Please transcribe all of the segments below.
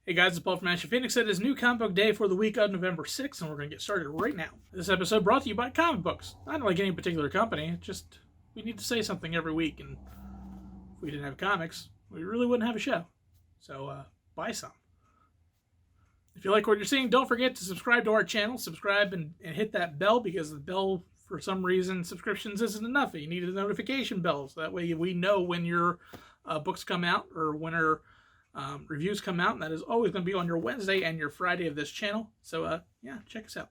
Hey guys, it's Paul from Ashen Phoenix. It is New Comic Book Day for the week of November 6th, and we're going to get started right now. This episode brought to you by comic books. Not like any particular company, just we need to say something every week, and if we didn't have comics, we really wouldn't have a show. So, buy some. If you like what you're seeing, don't forget to subscribe to our channel. Subscribe and hit that bell, because the bell, for some reason, subscriptions isn't enough. You need a notification bell, so that way we know when your books come out or when our reviews come out, and that is always going to be on your Wednesday and your Friday of this channel. So, yeah, check us out.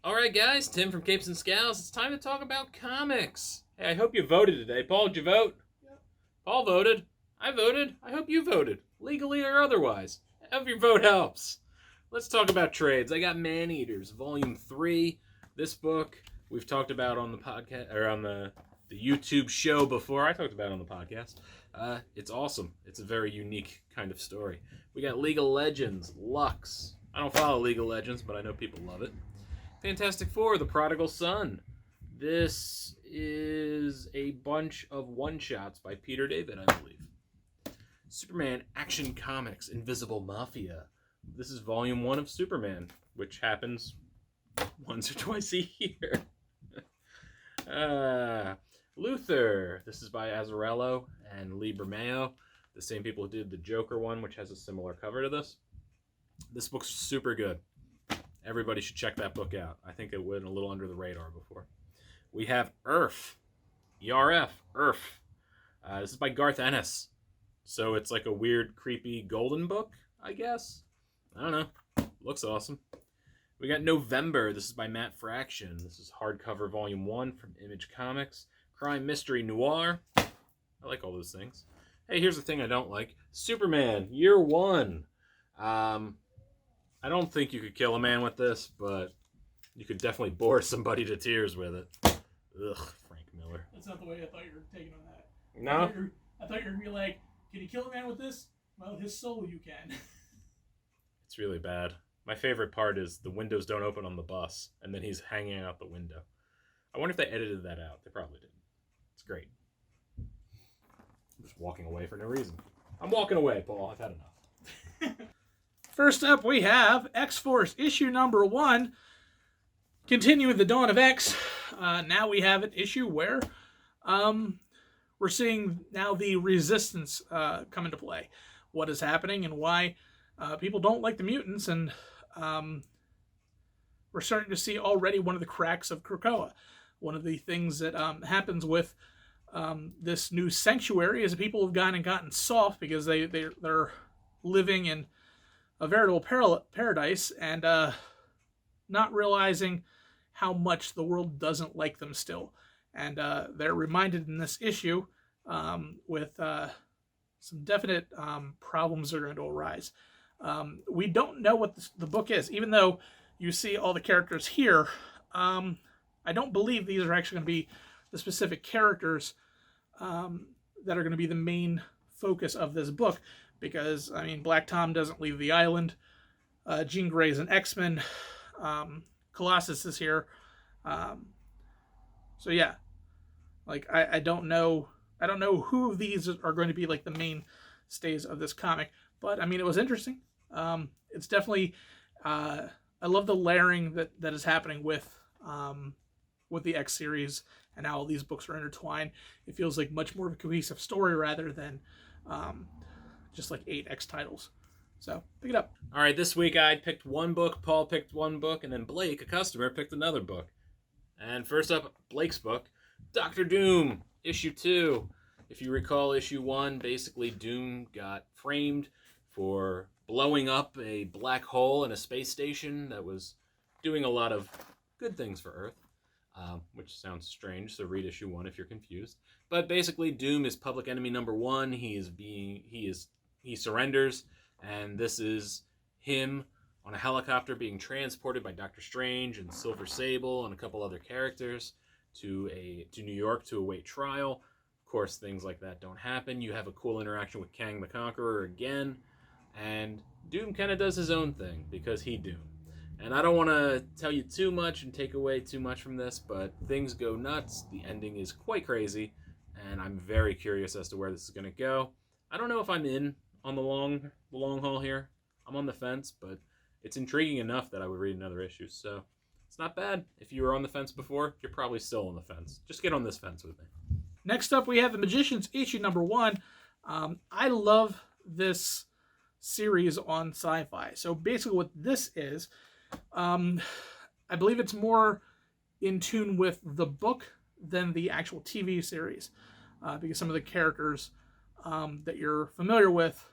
All right, guys, Tim from Capes and Scowls. It's time to talk about comics. Hey, I hope you voted today. Paul, did you vote? Yep. Paul voted. I voted. I hope you voted, legally or otherwise. Every vote helps. Let's talk about trades. I got Man-Eaters, Volume 3. This book we've talked about on the podcast, or on the YouTube show before. I talked about it on the podcast. It's awesome. It's a very unique kind of story. We got League of Legends, Lux. I don't follow League of Legends, but I know people love it. Fantastic Four, The Prodigal Son. This is a bunch of one-shots by Peter David, I believe. Superman Action Comics, Invisible Mafia. This is Volume 1 of Superman, which happens once or twice a year. Luther. This is by Azzarello and Lee Bermeo, the same people who did the Joker one, which has a similar cover to this. This book's super good. Everybody should check that book out. I think it went a little under the radar before. We have ERF. ERF. ERF. This is by Garth Ennis. So it's like a weird, creepy golden book, I guess. I don't know. Looks awesome. We got November. This is by Matt Fraction. This is hardcover volume 1 from Image Comics. Crime, mystery, noir. I like all those things. Hey, here's the thing I don't like. Superman, year 1. I don't think you could kill a man with this, but you could definitely bore somebody to tears with it. Ugh, Frank Miller. That's not the way I thought you were taking on that. No? I thought you were going to be like, can you kill a man with this? Well, his soul you can. It's really bad. My favorite part is the windows don't open on the bus, and then he's hanging out the window. I wonder if they edited that out. They probably didn't. It's great. I'm just walking away for no reason. I'm walking away, Paul. I've had enough. First up, we have X-Force issue number 1. Continuing the Dawn of X. Now we have an issue where we're seeing now the Resistance come into play. What is happening and why people don't like the mutants, and we're starting to see already one of the cracks of Krakoa. One of the things that happens with this new sanctuary is that people have gotten soft because they're living in a veritable paradise and not realizing how much the world doesn't like them still. And they're reminded in this issue with some definite problems that are going to arise. We don't know what the book is, even though you see all the characters here. I don't believe these are actually going to be the specific characters that are going to be the main focus of this book, because, I mean, Black Tom doesn't leave the island. Jean Grey's an X-Men. Colossus is here. So yeah, like I don't know who of these are going to be like the mainstays of this comic, but I mean, it was interesting. It's definitely I love the layering that is happening with the X series and how all these books are intertwined. It feels like much more of a cohesive story rather than just like 8 X titles. So pick it up. All right, this week I picked one book, Paul picked one book, and then Blake, a customer, picked another book. And first up, Blake's book, Dr. Doom, issue 2. If you recall, issue 1, basically Doom got framed for blowing up a black hole in a space station that was doing a lot of good things for Earth, which sounds strange, so read issue 1 if you're confused. But basically, Doom is public enemy number 1. He surrenders, and this is him on a helicopter being transported by Doctor Strange and Silver Sable and a couple other characters to New York to await trial. Of course, things like that don't happen. You have a cool interaction with Kang the Conqueror again, and Doom kind of does his own thing because he Doom. And I don't want to tell you too much and take away too much from this, but things go nuts. The ending is quite crazy, and I'm very curious as to where this is going to go. I don't know if I'm in on the long haul here. I'm on the fence, but it's intriguing enough that I would read another issue. So it's not bad. If you were on the fence before, you're probably still on the fence. Just get on this fence with me. Next up, we have The Magicians, issue number 1. I love this series on Sci-Fi. So basically what this is, I believe it's more in tune with the book than the actual TV series, because some of the characters that you're familiar with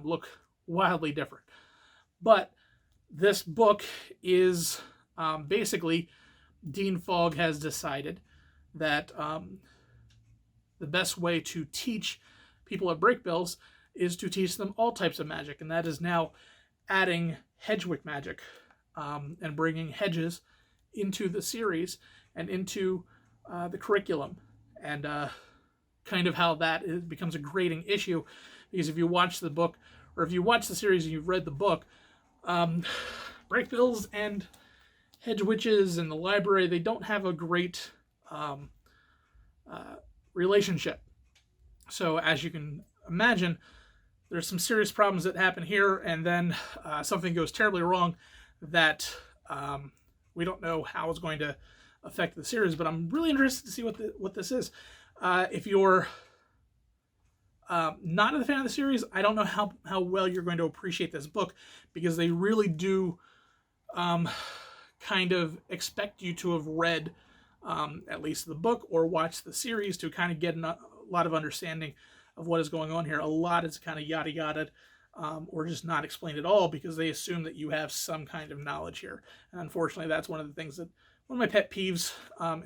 look wildly different. But this book is basically, Dean Fogg has decided that the best way to teach people at Brakebills is to teach them all types of magic, and that is now adding Hedgewick magic and bringing hedges into the series and into the curriculum, and kind of how that becomes a grating issue, because if you watch the book, or if you watch the series and you've read the book, Brakebills and Hedge Witches and the library, they don't have a great relationship. So as you can imagine, there's some serious problems that happen here, and then something goes terribly wrong that we don't know how it's going to affect the series, but I'm really interested to see what this is. If you're not a fan of the series, I don't know how well you're going to appreciate this book, because they really do kind of expect you to have read at least the book or watched the series to kind of get a lot of understanding of what is going on here. A lot is kind of yada yada, or just not explained at all, because they assume that you have some kind of knowledge here. And unfortunately, that's one of the things that, one of my pet peeves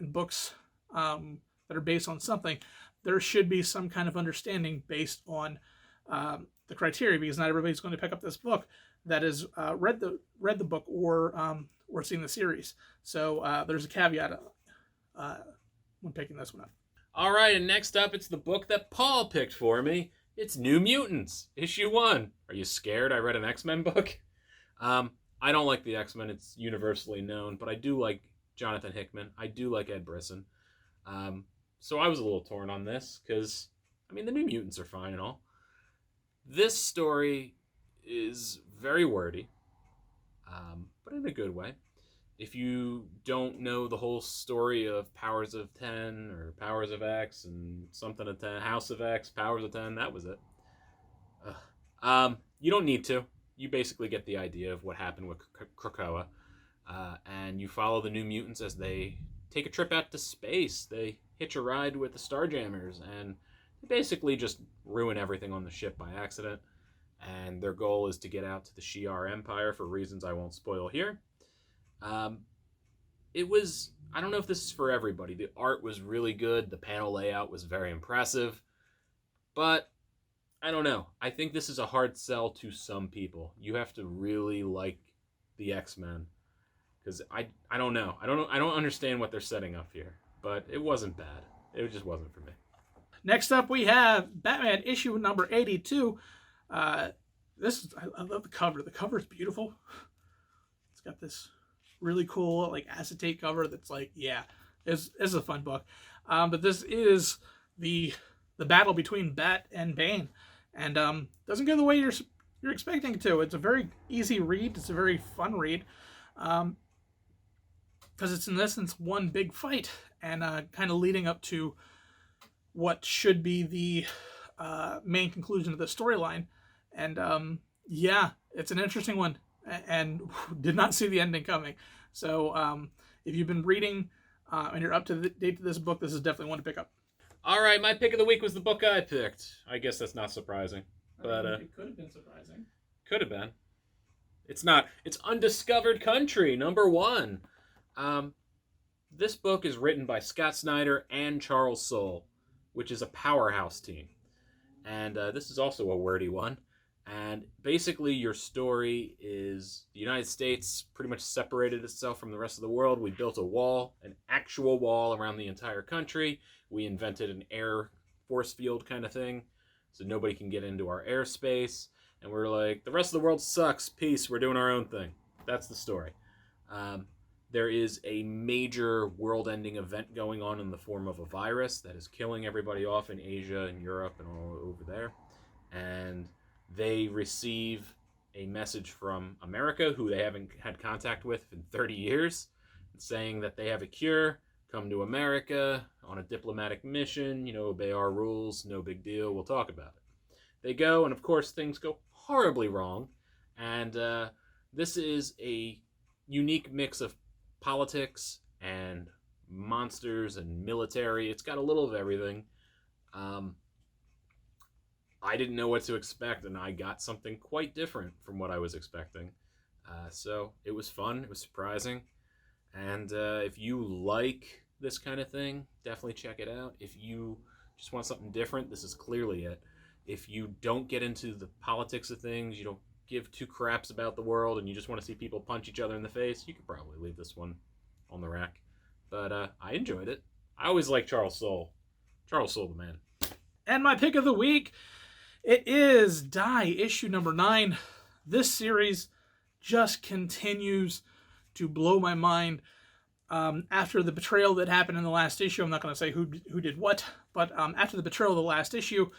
in books that are based on something. There should be some kind of understanding based on the criteria, because not everybody's going to pick up this book that has read the book or seen the series. So there's a caveat when picking this one up. All right, and next up, it's the book that Paul picked for me. It's New Mutants, issue 1. Are you scared I read an X-Men book? I don't like the X-Men. It's universally known, but I do like Jonathan Hickman. I do like Ed Brisson. So I was a little torn on this, because, I mean, the New Mutants are fine and all. This story is very wordy, but in a good way. If you don't know the whole story of Powers of 10 or Powers of X and something of 10, House of X, Powers of 10, that was it. You don't need to. You basically get the idea of what happened with Krakoa. And you follow the New Mutants as they take a trip out to space. They hitch a ride with the Starjammers, and they basically just ruin everything on the ship by accident. And their goal is to get out to the Shi'ar Empire for reasons I won't spoil here. It was, I don't know if this is for everybody. The art was really good. The panel layout was very impressive. But I don't know. I think this is a hard sell to some people. You have to really like the X-Men, because I don't know. I don't understand what they're setting up here. But it wasn't bad. It just wasn't for me. Next up, we have Batman issue number 82. I love the cover. The cover is beautiful. It's got this really cool like acetate cover that's like, yeah, it's a fun book. But this is the battle between Bat and Bane, and doesn't go the way you're expecting it to. It's a very easy read. It's a very fun read, because it's in essence one big fight, and kind of leading up to what should be the main conclusion of the storyline. And yeah, it's an interesting one, and did not see the ending coming. So if you've been reading and you're up to the date to this book, this is definitely one to pick up. All right, my pick of the week was the book I picked. I guess that's not surprising, but it could have been surprising. Could have been. It's not. It's Undiscovered Country, number 1. This book is written by Scott Snyder and Charles Soule, which is a powerhouse team. And this is also a wordy one. And basically your story is the United States pretty much separated itself from the rest of the world. We built a wall, an actual wall around the entire country. We invented an air force field kind of thing, so nobody can get into our airspace. And we're like, the rest of the world sucks, peace, we're doing our own thing. That's the story. There is a major world-ending event going on in the form of a virus that is killing everybody off in Asia and Europe and all over there. And they receive a message from America, who they haven't had contact with in 30 years, saying that they have a cure. Come to America on a diplomatic mission, obey our rules, no big deal, we'll talk about it. They go, and of course things go horribly wrong, and this is a unique mix of politics and monsters and military. It's got a little of everything. I didn't know what to expect, and I got something quite different from what I was expecting. So it was fun, it was surprising. And if you like this kind of thing, definitely check it out. If you just want something different, this is clearly it. If you don't get into the politics of things, you don't give two craps about the world, and you just want to see people punch each other in the face, you could probably leave this one on the rack. But I enjoyed it. I always like Charles Soule. Charles Soule, the man. And my pick of the week, it is Die, issue number 9. This series just continues to blow my mind. After the betrayal that happened in the last issue, I'm not going to say who did what, but after the betrayal of the last issue,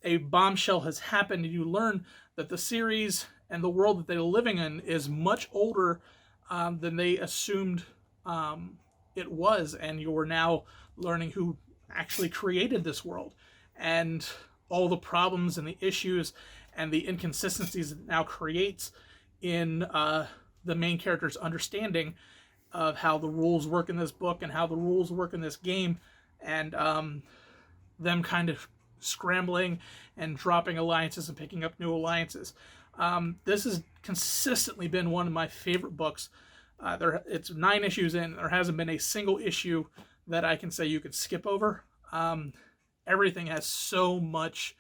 a bombshell has happened, and you learn that the series and the world that they're living in is much older than they assumed it was, and you're now learning who actually created this world, and all the problems and the issues and the inconsistencies it now creates in the main character's understanding of how the rules work in this book and how the rules work in this game, and them kind of scrambling and dropping alliances and picking up new alliances. This has consistently been one of my favorite books. It's 9 issues in. There hasn't been a single issue that I can say you could skip over. Everything has so much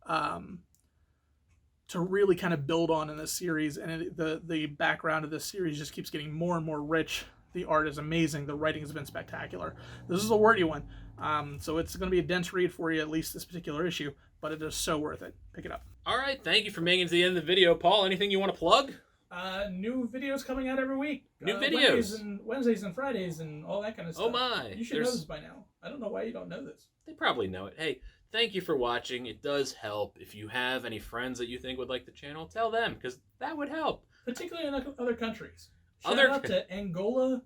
to really kind of build on in this series, and the background of this series just keeps getting more and more rich. The art is amazing. The writing has been spectacular. This is a wordy one, so it's going to be a dense read for you, at least this particular issue, but it is so worth it. Pick it up. All right, thank you for making it to the end of the video. Paul, anything you want to plug? New videos coming out every week. New videos. Wednesdays and Fridays and all that kind of stuff. Oh my. You should know this by now. I don't know why you don't know this. They probably know it. Hey, thank you for watching. It does help. If you have any friends that you think would like the channel, tell them, because that would help. Particularly in other countries. Shout out to Angola,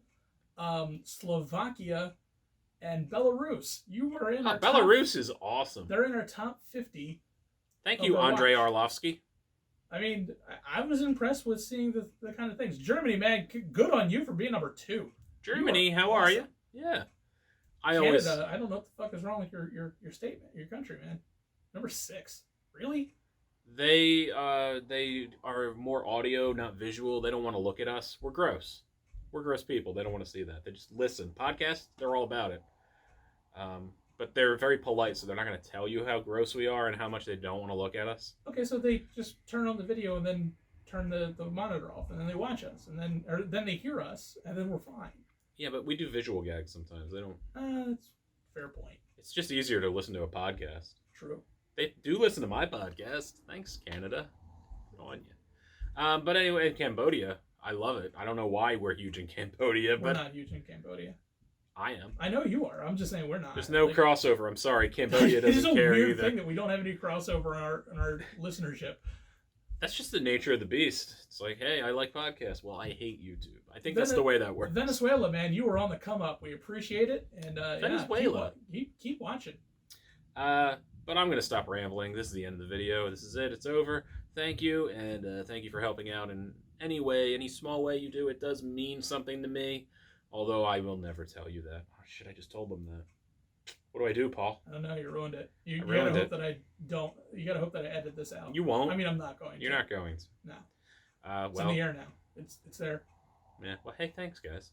Slovakia, and Belarus. You are in our Belarus is awesome. They're in our top 50. Thank you, Andrei Arlovsky. I mean, I was impressed with seeing the kind of things. Germany, man, good on you for being number 2. Germany, how are you? Yeah. Canada, I don't know what the fuck is wrong with your statement, your country, man. Number 6. Really? They are more audio, not visual. They don't want to look at us. We're gross. We're gross people. They don't want to see that. They just listen. Podcasts, they're all about it. But they're very polite, so they're not going to tell you how gross we are and how much they don't want to look at us. Okay, so they just turn on the video and then turn the monitor off, and then they watch us, and then they hear us, and then we're fine. Yeah, but we do visual gags sometimes. They don't. That's a fair point. It's just easier to listen to a podcast. True. They do listen to my podcast. Thanks, Canada. Good on you. But anyway, in Cambodia, I love it. I don't know why we're huge in Cambodia, we're but not huge in Cambodia. I am. I know you are. I'm just saying we're not. There's no crossover. I'm sorry, Cambodia doesn't care either. It's a weird thing that we don't have any crossover in our listenership. That's just the nature of the beast. It's like, hey, I like podcasts. Well, I hate YouTube. I think that's the way that works. Venezuela, man, you were on the come up. We appreciate it, and Venezuela, keep watching. But I'm gonna stop rambling. This is the end of the video. This is it. It's over. Thank you, and thank you for helping out in any way, any small way you do. It does mean something to me. Although I will never tell you that. Oh, shit, I just told them that. What do I do, Paul? I don't know. You ruined it. You gotta hope that I don't. You gotta hope that I edit this out. You won't. I mean, I'm not going to. You're not going to. No. Well, it's in the air now. It's there. Yeah. Well, hey, thanks, guys.